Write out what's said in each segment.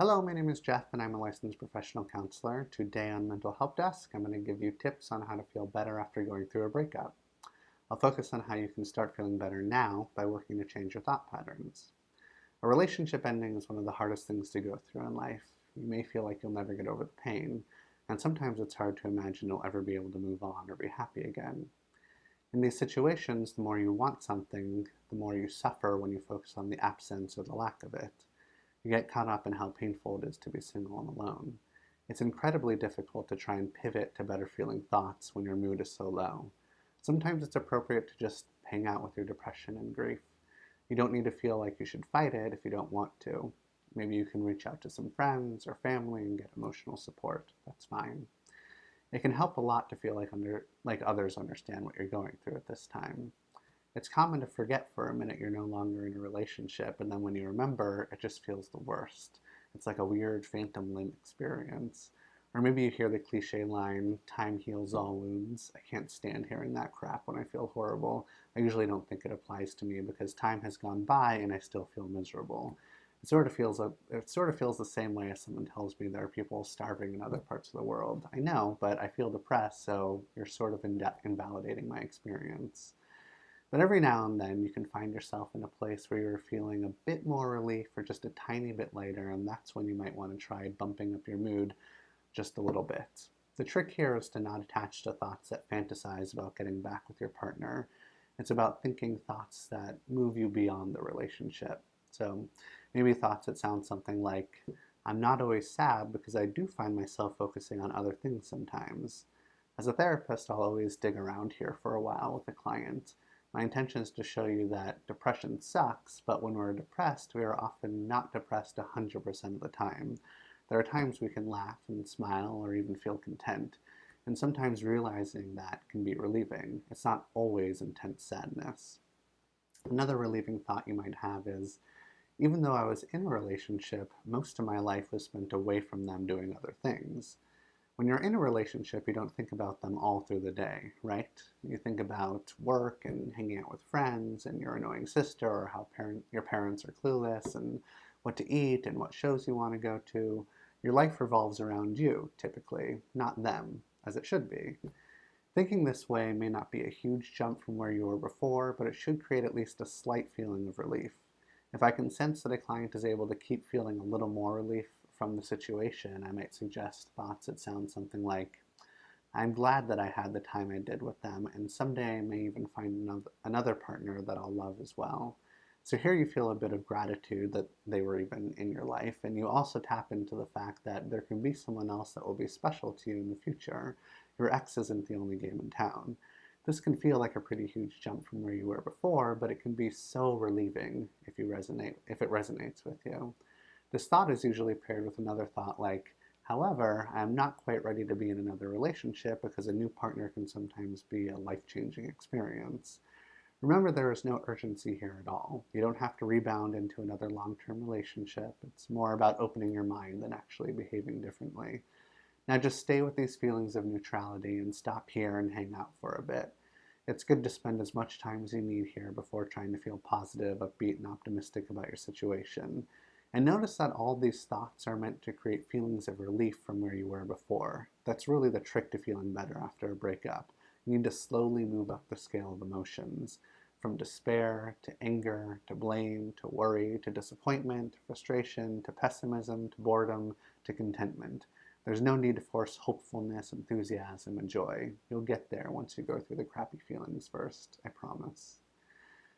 Hello, my name is Jeff and I'm a licensed professional counselor. Today on Mental Help Desk, I'm going to give you tips on how to feel better after going through a breakup. I'll focus on how you can start feeling better now by working to change your thought patterns. A relationship ending is one of the hardest things to go through in life. You may feel like you'll never get over the pain, and sometimes it's hard to imagine you'll ever be able to move on or be happy again. In these situations, the more you want something, the more you suffer when you focus on the absence or the lack of it. You get caught up in how painful it is to be single and alone. It's incredibly difficult to try and pivot to better feeling thoughts when your mood is so low. Sometimes it's appropriate to just hang out with your depression and grief. You don't need to feel like you should fight it if you don't want to. Maybe you can reach out to some friends or family and get emotional support. That's fine. It can help a lot to feel like others understand what you're going through at this time. It's common to forget for a minute you're no longer in a relationship, and then when you remember, it just feels the worst. It's like a weird phantom limb experience. Or maybe you hear the cliche line, time heals all wounds. I can't stand hearing that crap when I feel horrible. I usually don't think it applies to me because time has gone by and I still feel miserable. It sort of feels the same way as someone tells me there are people starving in other parts of the world. I know, but I feel depressed, so you're sort of invalidating my experience. But every now and then you can find yourself in a place where you're feeling a bit more relief or just a tiny bit lighter, and that's when you might want to try bumping up your mood just a little bit. The trick here is to not attach to thoughts that fantasize about getting back with your partner. It's about thinking thoughts that move you beyond the relationship. So maybe thoughts that sound something like, I'm not always sad because I do find myself focusing on other things sometimes. As a therapist, I'll always dig around here for a while with a client. My intention is to show you that depression sucks, but when we're depressed, we are often not depressed 100% of the time. There are times we can laugh and smile or even feel content, and sometimes realizing that can be relieving. It's not always intense sadness. Another relieving thought you might have is, even though I was in a relationship, most of my life was spent away from them doing other things. When you're in a relationship, you don't think about them all through the day, right? You think about work and hanging out with friends and your annoying sister or how your parents are clueless and what to eat and what shows you want to go to. Your life revolves around you, typically, not them, as it should be. Thinking this way may not be a huge jump from where you were before, but it should create at least a slight feeling of relief. If I can sense that a client is able to keep feeling a little more relief from the situation, I might suggest thoughts that sound something like, I'm glad that I had the time I did with them, and someday I may even find another partner that I'll love as well. So here you feel a bit of gratitude that they were even in your life, and you also tap into the fact that there can be someone else that will be special to you in the future. Your ex isn't the only game in town. This can feel like a pretty huge jump from where you were before, but it can be so relieving if it resonates with you. This thought is usually paired with another thought like, however, I am not quite ready to be in another relationship because a new partner can sometimes be a life-changing experience. Remember, there is no urgency here at all. You don't have to rebound into another long-term relationship. It's more about opening your mind than actually behaving differently. Now just stay with these feelings of neutrality and stop here and hang out for a bit. It's good to spend as much time as you need here before trying to feel positive, upbeat, and optimistic about your situation. And notice that all these thoughts are meant to create feelings of relief from where you were before. That's really the trick to feeling better after a breakup. You need to slowly move up the scale of emotions, from despair to anger to blame to worry to disappointment to frustration to pessimism to boredom to contentment. There's no need to force hopefulness, enthusiasm, and joy. You'll get there once you go through the crappy feelings first, I promise.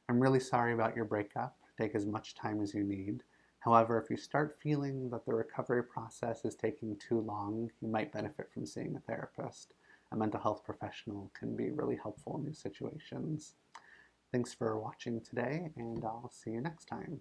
I'm really sorry about your breakup. Take as much time as you need. However, if you start feeling that the recovery process is taking too long, you might benefit from seeing a therapist. A mental health professional can be really helpful in these situations. Thanks for watching today, and I'll see you next time.